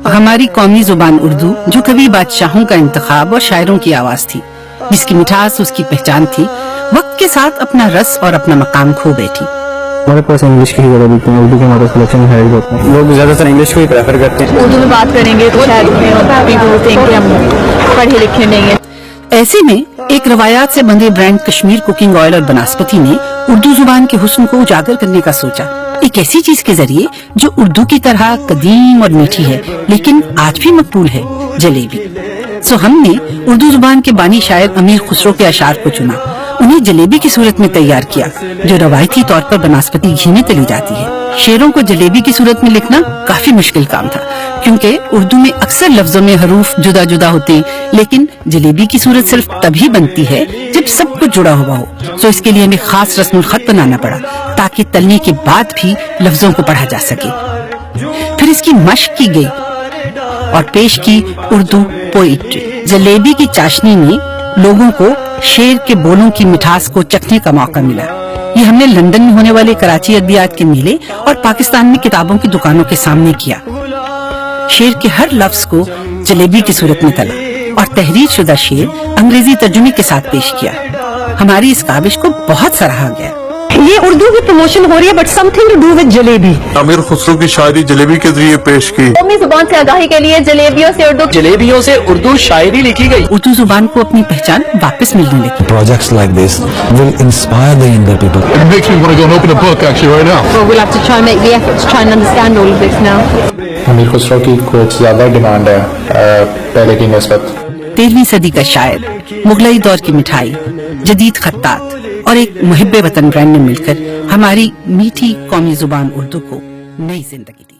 हमारी कौमी जुबान उर्दू जो कभी बादशाहों का इंतखाब और शायरों की आवाज थी, जिसकी मिठास उसकी पहचान थी, वक्त के साथ अपना रस और अपना मकाम खो बैठी। हमारे पास इंग्लिश की ही ज़्यादा बिकते हैं, उर्दू के हमारे कलेक्शन में है ही होते हैं। लोग ज़्यादातर इंग्लिश को ही प्रेफर करते हैं। उर्दू में बात करेंगे तो शायद हम पढ़े लिखे नहीं है। ऐसे में एक रवायात से बंधे ब्रांड कश्मीर कुकिंग ऑयल और बनास्पति ने उर्दू जुबान के हुस्न को उजागर करने का सोचा, एक ऐसी चीज के जरिए जो उर्दू की तरह कदीम और मीठी है लेकिन आज भी मकबूल है, जलेबी। सो हमने उर्दू जुबान के बानी शायर अमीर खुसरो के अशार को चुना, उन्हें जलेबी की सूरत में तैयार किया जो रवायती तौर पर बनास्पति घी में तली जाती है। शेरों को जलेबी की सूरत में लिखना काफी मुश्किल काम था क्योंकि उर्दू में अक्सर लफ्जों में हरूफ जुदा जुदा होते हैं, लेकिन जलेबी की सूरत सिर्फ तभी बनती है जब सब कुछ जुड़ा हुआ हो। तो इसके लिए हमें खास रस्मुल खत बनाना पड़ा ताकि तलने के बाद भी लफ्जों को पढ़ा जा सके। फिर इसकी मशक की गई और पेश की उर्दू पोइट्री। जलेबी की चाशनी में लोगों को शेर के बोलों की मिठास को चखने का मौका मिला। ये हमने लंदन में होने वाले कराची अदबियात के मेले और पाकिस्तान में किताबों की दुकानों के सामने किया। शेर के हर लफ्ज को जलेबी की सूरत में तला और तहरीर शुदा शेर अंग्रेजी तर्जुमे के साथ पेश किया। हमारी इस काविश को बहुत सराहा गया। ये उर्दू की प्रमोशन हो रही है but something to do with jalebi. Amir Khusro की शायरी जलेबी के जरिए पेश की। कौमी जुबान से आगाही के लिए जलेबियों से उर्दू शायरी लिखी गई। उर्दू जुबान को अपनी पहचान वापस मिलने लगी। Projects like this will inspire the younger people. It makes me want to go and open a book actually right now. So we'll have to try and make the effort to try and understand all of this now. अमीर खुसरो की कुछ ज़्यादा demand है पहले की निस्बत। 13वीं सदी का शायर, मुगलई दौर की मिठाई, जदीद खत्तात और एक मुहिब्बे वतन ब्रांड ने मिलकर हमारी मीठी कौमी जुबान उर्दू को नई जिंदगी दी।